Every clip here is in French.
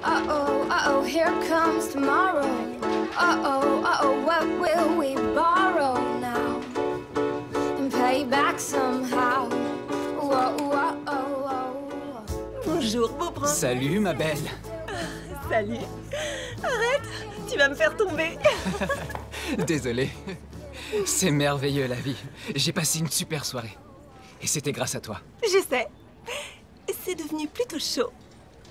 uh-oh, here comes tomorrow. Uh-oh, what will we borrow now? And pay back somehow. Bonjour, beau prince. Salut, ma belle. Salut. Arrête, tu vas me faire tomber. Désolé. C'est merveilleux, la vie. J'ai passé une super soirée. Et c'était grâce à toi. Je sais. C'est devenu plutôt chaud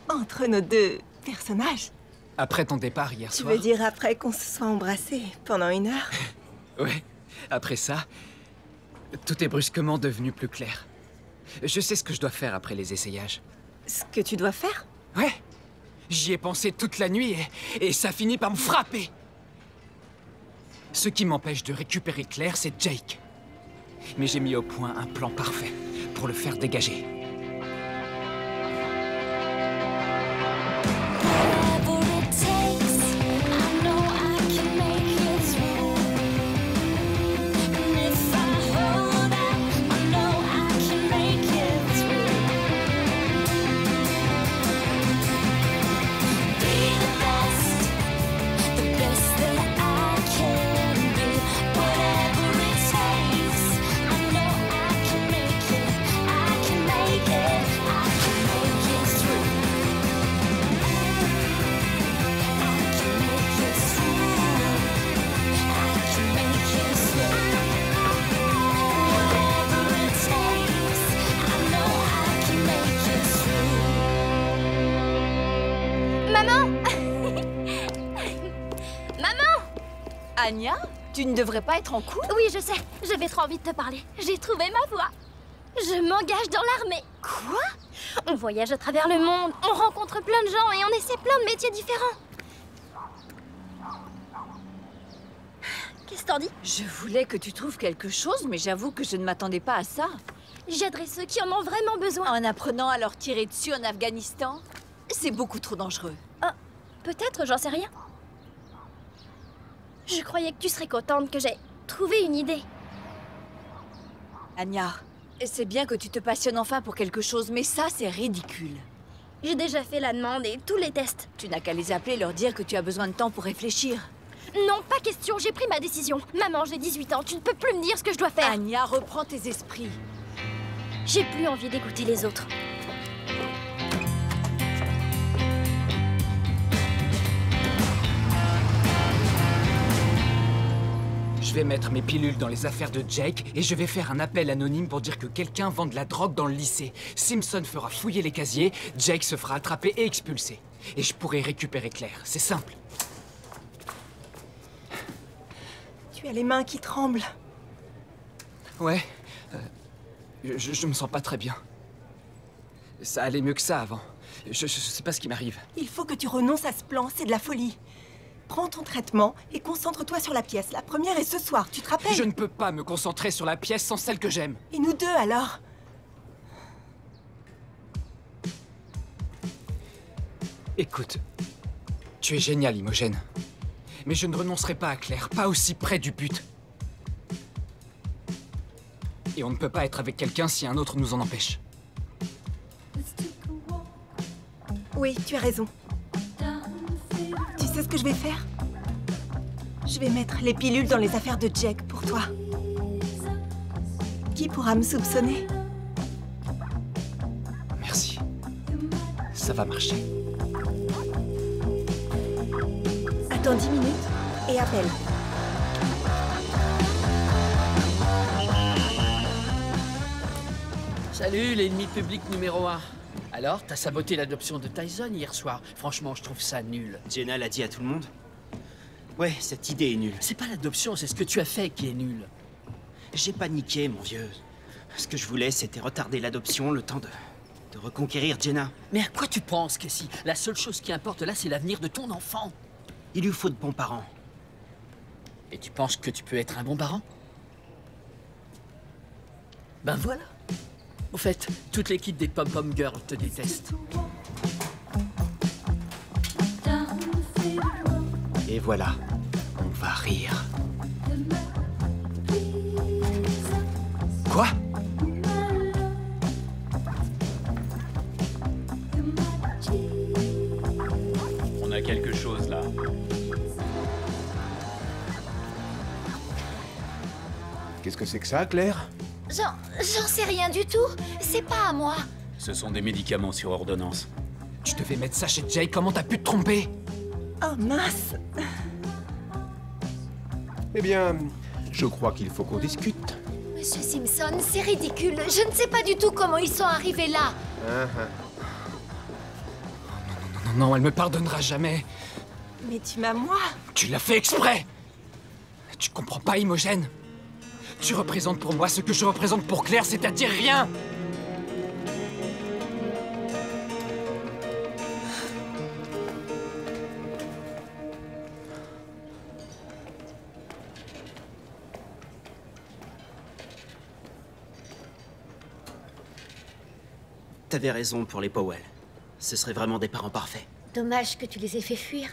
entre nos deux personnages. Après ton départ hier soir... Tu veux dire après qu'on se soit embrassés pendant 1 heure? Ouais. Après ça, tout est brusquement devenu plus clair. Je sais ce que je dois faire après les essayages. Ce que tu dois faire? Ouais. J'y ai pensé toute la nuit et ça finit par me frapper. Ce qui m'empêche de récupérer Claire, c'est Jake. Mais j'ai mis au point un plan parfait pour le faire dégager. Anya, tu ne devrais pas être en couple? Oui, je sais. J'avais trop envie de te parler. J'ai trouvé ma voie. Je m'engage dans l'armée. Quoi? On voyage à travers le monde, on rencontre plein de gens et on essaie plein de métiers différents. Qu'est-ce que t'en dis? Je voulais que tu trouves quelque chose, mais j'avoue que je ne m'attendais pas à ça. J'aiderai ceux qui en ont vraiment besoin. En apprenant à leur tirer dessus en Afghanistan, c'est beaucoup trop dangereux. Oh, peut-être, j'en sais rien. Je croyais que tu serais contente que j'ai trouvé une idée. Anya, c'est bien que tu te passionnes enfin pour quelque chose, mais ça, c'est ridicule. J'ai déjà fait la demande et tous les tests. Tu n'as qu'à les appeler et leur dire que tu as besoin de temps pour réfléchir. Non, pas question, j'ai pris ma décision. Maman, j'ai 18 ans, tu ne peux plus me dire ce que je dois faire. Anya, reprends tes esprits. J'ai plus envie d'écouter les autres. Je vais mettre mes pilules dans les affaires de Jake et je vais faire un appel anonyme pour dire que quelqu'un vend de la drogue dans le lycée. Simpson fera fouiller les casiers, Jake se fera attraper et expulser. Et je pourrai récupérer Claire, c'est simple. Tu as les mains qui tremblent. Ouais, je me sens pas très bien. Ça allait mieux que ça avant. Je sais pas ce qui m'arrive. Il faut que tu renonces à ce plan, c'est de la folie. Prends ton traitement et concentre-toi sur la pièce. La première est ce soir, tu te rappelles? Je ne peux pas me concentrer sur la pièce sans celle que j'aime. Et nous deux, alors? Écoute, tu es génial, Imogen. Mais je ne renoncerai pas à Claire, pas aussi près du but. Et on ne peut pas être avec quelqu'un si un autre nous en empêche. Oui, tu as raison. Tu sais ce que je vais faire? Je vais mettre les pilules dans les affaires de Jake pour toi. Qui pourra me soupçonner? Merci. Ça va marcher. Attends 10 minutes et appelle. Salut, l'ennemi public numéro 1. Alors, t'as saboté l'adoption de Tyson hier soir. Franchement, je trouve ça nul. Jenna l'a dit à tout le monde? Ouais, cette idée est nulle. C'est pas l'adoption, c'est ce que tu as fait qui est nul. J'ai paniqué, mon vieux. Ce que je voulais, c'était retarder l'adoption, le temps de reconquérir Jenna. Mais à quoi tu penses, Cassie? La seule chose qui importe là, c'est l'avenir de ton enfant. Il lui faut de bons parents. Et tu penses que tu peux être un bon parent? Ben voilà. Au fait, toute l'équipe des Pom-Pom Girls te déteste. Et voilà, on va rire. Quoi? a quelque chose là. Qu'est-ce que c'est que ça, Claire? J'en sais rien du tout. C'est pas à moi. Ce sont des médicaments sur ordonnance. Tu devais mettre ça chez Jake, comment t'as pu te tromper? Oh mince. Eh bien, je crois qu'il faut qu'on discute. Monsieur Simpson, c'est ridicule. Je ne sais pas du tout comment ils sont arrivés là. Non, elle me pardonnera jamais. Mais tu m'as moi. Tu l'as fait exprès. Tu comprends pas, Imogen? Tu représentes pour moi ce que je représente pour Claire, c'est-à-dire rien. T'avais raison pour les Powell. Ce seraient vraiment des parents parfaits. Dommage que tu les aies fait fuir.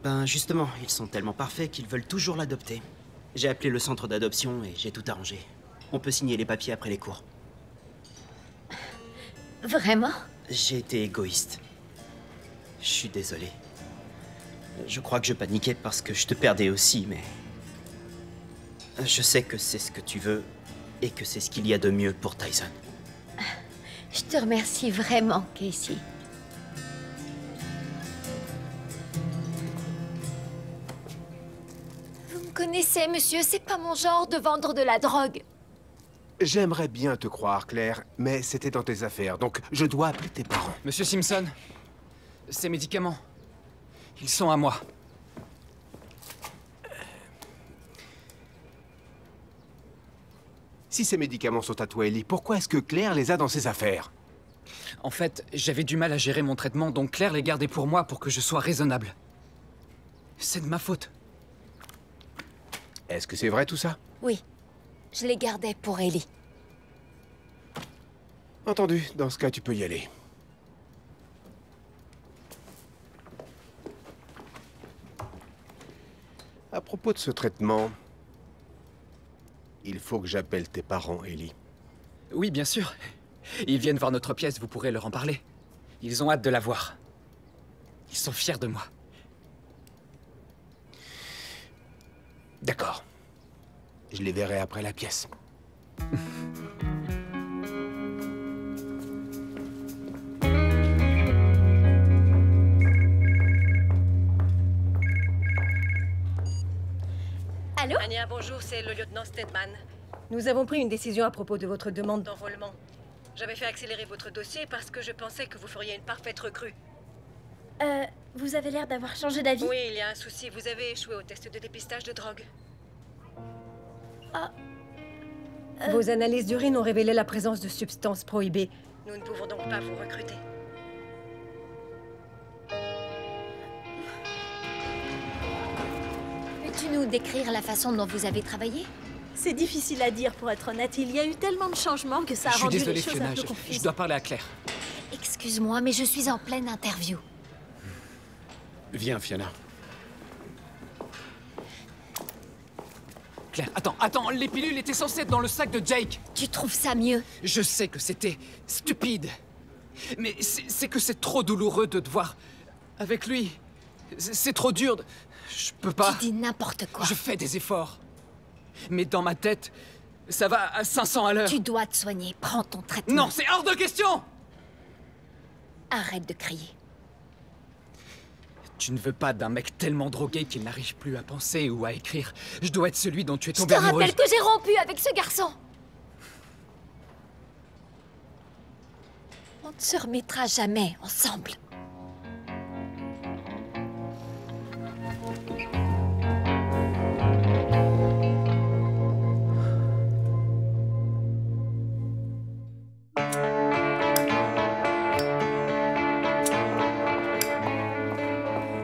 Ben justement, ils sont tellement parfaits qu'ils veulent toujours l'adopter. J'ai appelé le centre d'adoption et j'ai tout arrangé. On peut signer les papiers après les cours. Vraiment? J'ai été égoïste. Je suis désolé. Je crois que je paniquais parce que je te perdais aussi, mais... Je sais que c'est ce que tu veux et que c'est ce qu'il y a de mieux pour Tyson. Je te remercie vraiment, Casey. Vous me connaissez, monsieur, c'est pas mon genre de vendre de la drogue. J'aimerais bien te croire, Claire, mais c'était dans tes affaires, donc je dois appeler tes parents. Monsieur Simpson, ces médicaments, ils sont à moi. Si ces médicaments sont à toi, Ellie, pourquoi est-ce que Claire les a dans ses affaires? En fait, j'avais du mal à gérer mon traitement, donc Claire les gardait pour moi pour que je sois raisonnable. C'est de ma faute. Est-ce que c'est vrai tout ça? Oui, je les gardais pour Ellie. Entendu, dans ce cas, tu peux y aller. À propos de ce traitement, il faut que j'appelle tes parents, Ellie. Oui, bien sûr. Ils viennent voir notre pièce, vous pourrez leur en parler. Ils ont hâte de la voir. Ils sont fiers de moi. D'accord. Je les verrai après la pièce. Allô? Anya, bonjour, c'est le lieutenant Stedman. Nous avons pris une décision à propos de votre demande D'enrôlement. J'avais fait accélérer votre dossier parce que je pensais que vous feriez une parfaite recrue. Vous avez l'air d'avoir changé d'avis. Oui, il y a un souci. Vous avez échoué au test de dépistage de drogue. Vos analyses d'urine ont révélé la présence de substances prohibées. Nous ne pouvons donc pas vous recruter. Peux-tu nous décrire la façon dont vous avez travaillé? C'est difficile à dire, pour être honnête. Il y a eu tellement de changements que ça a Je suis rendu désolé, les choses Fiona, un peu je confuses. dois parler à Claire. Excuse-moi, mais je suis en pleine interview. Viens, Fiona. Claire, attends, les pilules étaient censées être dans le sac de Jake. Tu trouves ça mieux? Je sais que c'était stupide. Mais c'est que c'est trop douloureux de te voir avec lui. C'est trop dur. Je peux pas. Tu dis n'importe quoi. Je fais des efforts. Mais dans ma tête, ça va à 500 à l'heure. Tu dois te soigner. Prends ton traitement. Non, c'est hors de question! Arrête de crier. Tu ne veux pas d'un mec tellement drogué qu'il n'arrive plus à penser ou à écrire. Je dois être celui dont tu es Je tombé te amoureuse. rappelle que j'ai rompu avec ce garçon. On ne se remettra jamais ensemble.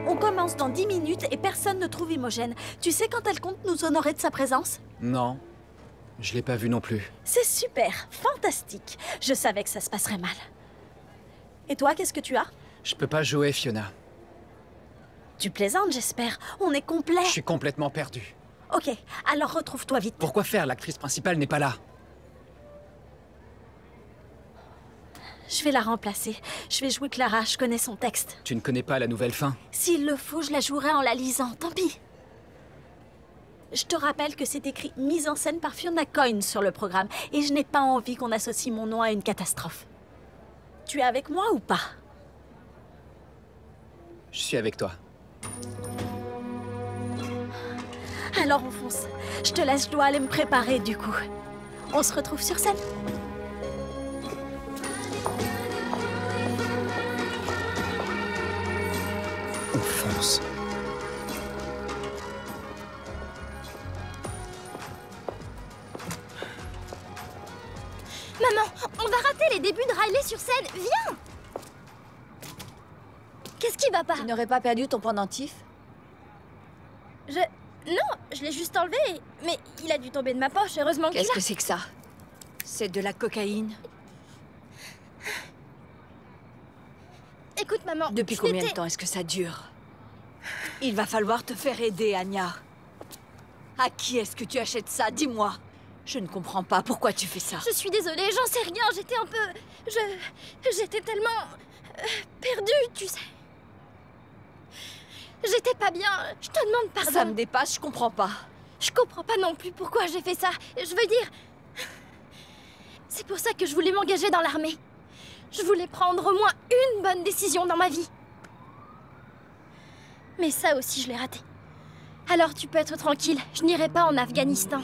On commence dans 10 minutes et personne ne trouve Imogen. Tu sais quand elle compte nous honorer de sa présence? Non, je l'ai pas vu non plus. C'est super, fantastique. Je savais que ça se passerait mal. Et toi, qu'est-ce que tu as? Je peux pas jouer, Fiona. Tu plaisantes, j'espère. On est complet. Je suis complètement perdu. Ok, alors retrouve-toi vite. Pourquoi faire? L'actrice principale n'est pas là. Je vais la remplacer. Je vais jouer Clara, je connais son texte. Tu ne connais pas la nouvelle fin? S'il le faut, je la jouerai en la lisant, tant pis. Je te rappelle que c'est écrit mise en scène par Fiona Coyne sur le programme, et je n'ai pas envie qu'on associe mon nom à une catastrophe. Tu es avec moi ou pas? Je suis avec toi. Alors on fonce. Je te laisse, je dois aller me préparer du coup. On se retrouve sur scène. On fonce. Maman, on va rater les débuts de Riley sur scène. Viens! Qu'est-ce qui va pas? Tu n'aurais pas perdu ton pendentif? Non, je l'ai juste enlevé. Mais il a dû tomber de ma poche, heureusement qu'il a... Qu'est-ce que c'est que ça? C'est de la cocaïne? Écoute, maman... Depuis combien de temps est-ce que ça dure? Il va falloir te faire aider, Anya. À qui est-ce que tu achètes ça? Dis-moi. Je ne comprends pas. Pourquoi tu fais ça? Je suis désolée, j'en sais rien. J'étais un peu... J'étais tellement... perdue, tu sais. J'étais pas bien. Je te demande pardon. Ça me dépasse, je comprends pas. Je comprends pas non plus pourquoi j'ai fait ça. Je veux dire... C'est pour ça que je voulais m'engager dans l'armée. Je voulais prendre au moins une bonne décision dans ma vie. Mais ça aussi, je l'ai raté. Alors tu peux être tranquille, je n'irai pas en Afghanistan.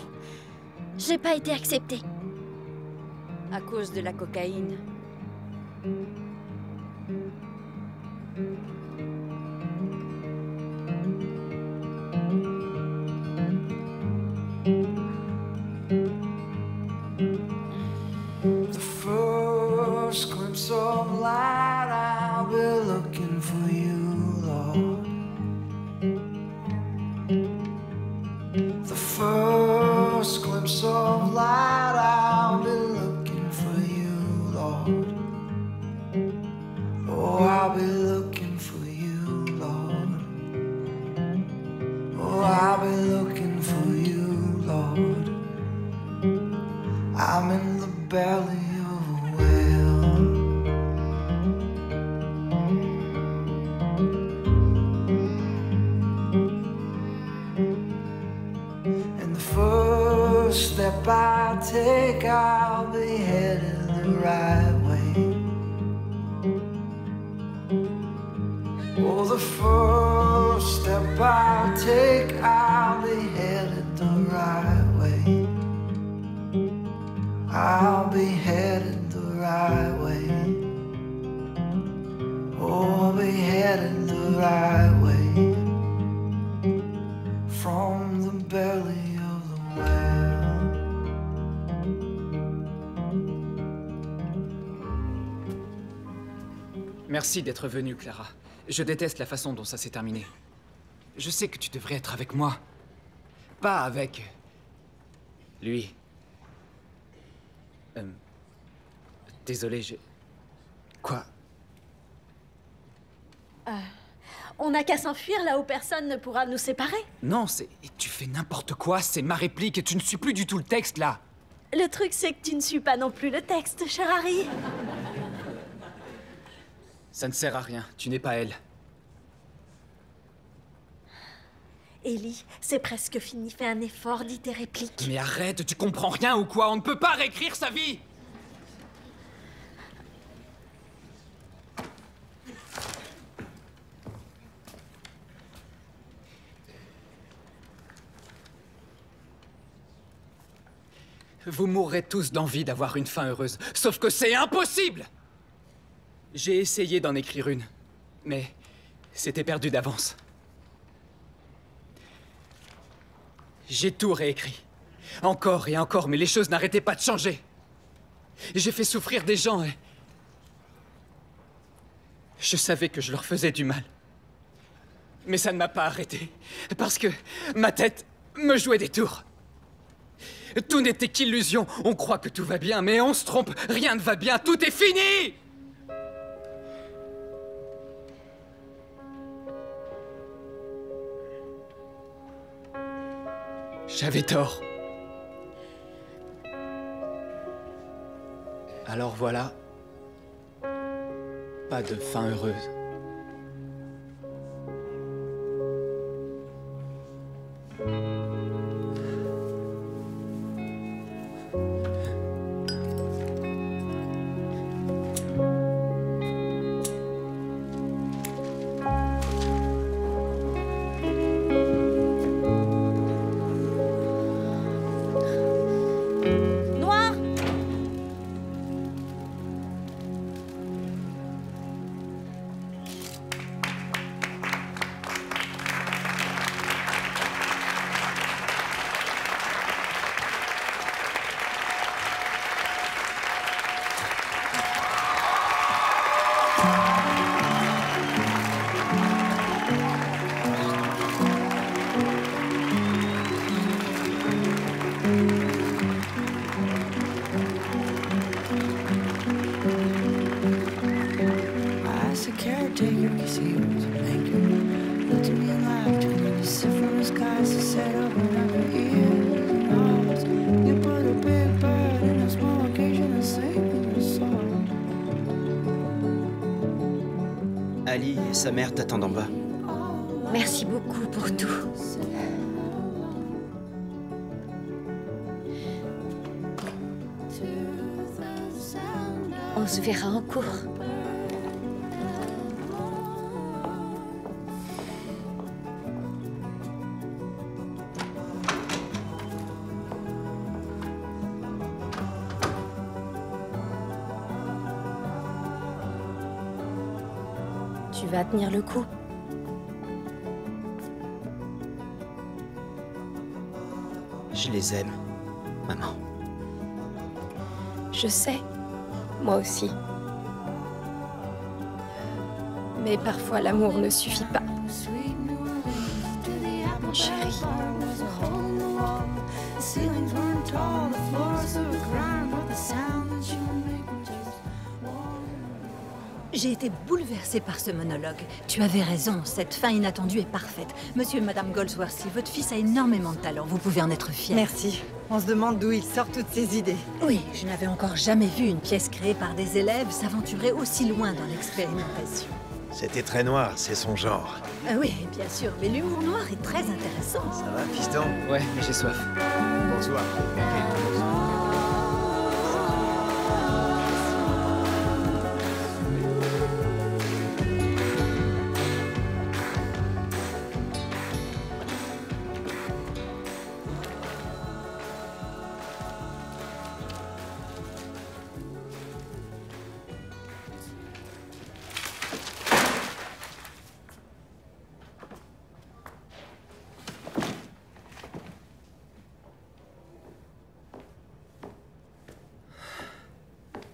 J'ai pas été acceptée. À cause de la cocaïne. The first glimpse of light, I'll be looking for you, Lord. The first glimpse of light, I'll be looking for you, Lord. Oh, I'll be looking for you, Lord. Oh, I'll be looking for you, Lord. I'm in the belly of a whale. And the first step I take, I'll be headed the right way. Oh, the first step I take, I'll be headed the right way. I'll be headed the right way. Oh, I'll be headed the right way. From the belly of the whale. Merci d'être venue, Clara. Je déteste la façon dont ça s'est terminé. Je sais que tu devrais être avec moi. Pas avec... lui. Désolé, j'ai... Quoi? On n'a qu'à s'enfuir là où personne ne pourra nous séparer. Non, c'est... Tu fais n'importe quoi, c'est ma réplique et tu ne suis plus du tout le texte, là. Le truc, c'est que tu ne suis pas non plus le texte, cher Harry. Ça ne sert à rien, tu n'es pas elle. Ellie, c'est presque fini, fais un effort, dis tes répliques. Mais arrête, tu comprends rien ou quoi? On ne peut pas réécrire sa vie! Vous mourrez tous d'envie d'avoir une fin heureuse, sauf que c'est impossible! J'ai essayé d'en écrire une, mais c'était perdu d'avance. J'ai tout réécrit. Encore et encore, mais les choses n'arrêtaient pas de changer. J'ai fait souffrir des gens et... Je savais que je leur faisais du mal. Mais ça ne m'a pas arrêté, parce que ma tête me jouait des tours. Tout n'était qu'illusion. On croit que tout va bien, mais on se trompe. Rien ne va bien, tout est fini! J'avais tort. Alors voilà. pas de fin heureuse. Ali et sa mère t'attendent en bas. Merci beaucoup pour tout. On se verra en cours. Tu vas tenir le coup. Je les aime, maman. Je sais, moi aussi. Mais parfois l'amour ne suffit pas. Mon chéri. J'ai été bouleversée par ce monologue. Tu avais raison, cette fin inattendue est parfaite. Monsieur et Madame Goldsworthy, votre fils a énormément de talent, vous pouvez en être fiers. Merci. On se demande d'où il sort toutes ces idées. Oui, je n'avais encore jamais vu une pièce créée par des élèves s'aventurer aussi loin dans l'expérimentation. C'était très noir, c'est son genre. Oui, bien sûr, mais l'humour noir est très intéressant. Ça va, fiston? Ouais, mais j'ai soif. Bonsoir.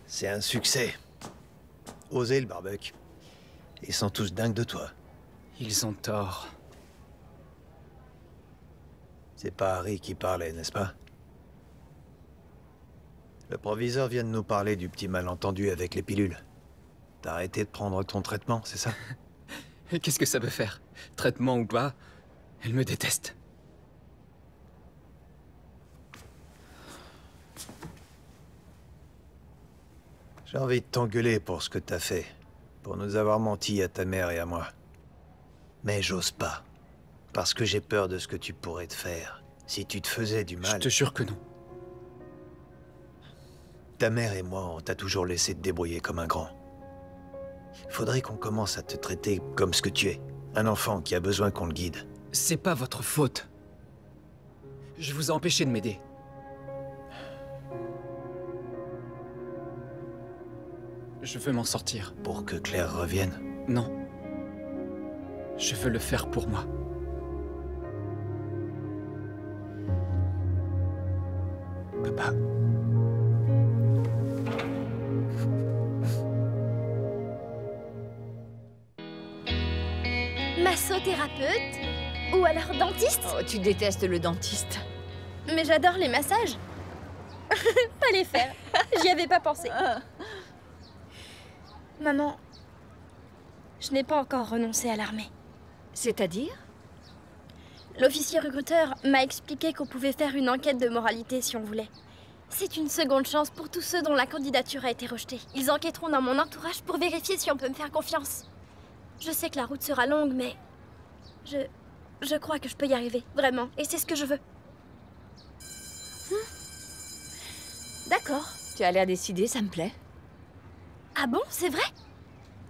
C'est un succès. Osez le barbecue. Ils sont tous dingues de toi. Ils ont tort. C'est pas Harry qui parlait, n'est-ce pas? Le proviseur vient de nous parler du petit malentendu avec les pilules. T'as arrêté de prendre ton traitement, c'est ça? Qu'est-ce que ça veut faire? Traitement ou pas, elle me déteste. J'ai envie de t'engueuler pour ce que t'as fait. Pour nous avoir menti à ta mère et à moi. Mais j'ose pas. Parce que j'ai peur de ce que tu pourrais te faire. Si tu te faisais du mal... Je te jure que non. Ta mère et moi, on t'a toujours laissé te débrouiller comme un grand. Faudrait qu'on commence à te traiter comme ce que tu es. Un enfant qui a besoin qu'on le guide. C'est pas votre faute. Je vous ai empêché de m'aider. Je veux m'en sortir. Pour que Claire revienne? Non. Je veux le faire pour moi. Papa. Massothérapeute? Ou alors dentiste? Oh, tu détestes le dentiste. Mais j'adore les massages. Fallait faire. J'y avais pas pensé. Maman, je n'ai pas encore renoncé à l'armée. C'est-à-dire? L'officier recruteur m'a expliqué qu'on pouvait faire une enquête de moralité si on voulait. C'est une seconde chance pour tous ceux dont la candidature a été rejetée. Ils enquêteront dans mon entourage pour vérifier si on peut me faire confiance. Je sais que la route sera longue, mais... Je crois que je peux y arriver, vraiment. Et c'est ce que je veux. D'accord. Tu as l'air décidé, ça me plaît. Ah bon, c'est vrai?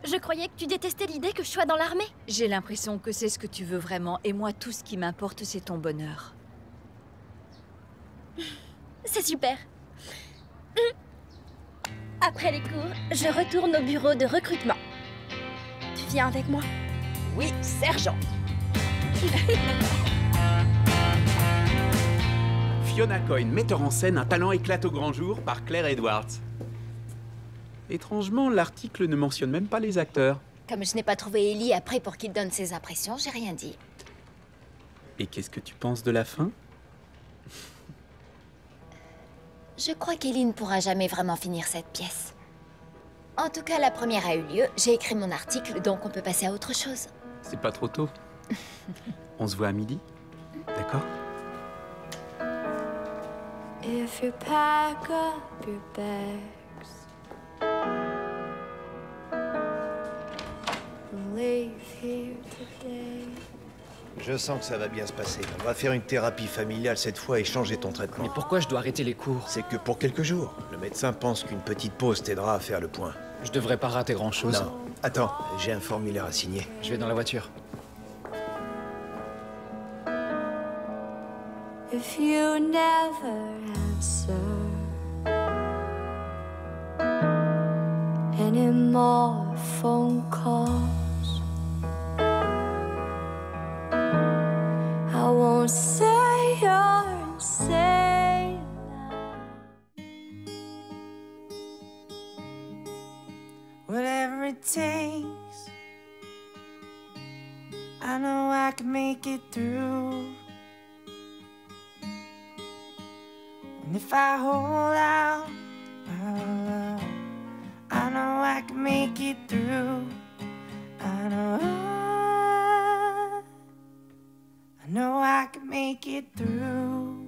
Je croyais que tu détestais l'idée que je sois dans l'armée. J'ai l'impression que c'est ce que tu veux vraiment, et moi, tout ce qui m'importe, c'est ton bonheur. C'est super. Après les cours, je retourne au bureau de recrutement. Tu viens avec moi? Oui, sergent. Fiona Coyne, metteur en scène, un talent éclate au grand jour par Claire Edwards. Étrangement, l'article ne mentionne même pas les acteurs. Comme je n'ai pas trouvé Ellie après pour qu'il donne ses impressions, j'ai rien dit. Et qu'est-ce que tu penses de la fin? Je crois qu'Ellie ne pourra jamais vraiment finir cette pièce. En tout cas, la première a eu lieu, j'ai écrit mon article, donc on peut passer à autre chose. C'est pas trop tôt. On se voit à midi? D'accord? If you pack up your bags, we'll leave here today. Je sens que ça va bien se passer. On va faire une thérapie familiale cette fois et changer ton traitement. Mais pourquoi je dois arrêter les cours? C'est que pour quelques jours. Le médecin pense qu'une petite pause t'aidera à faire le point. Je devrais pas rater grand-chose. Non. Attends, j'ai un formulaire à signer. Je vais dans la voiture. If you never answer any more phone calls, I won't say you're insane now. Whatever it takes, I know I can make it through. And if I hold out my love, I know I can make it through. I know I can make it through.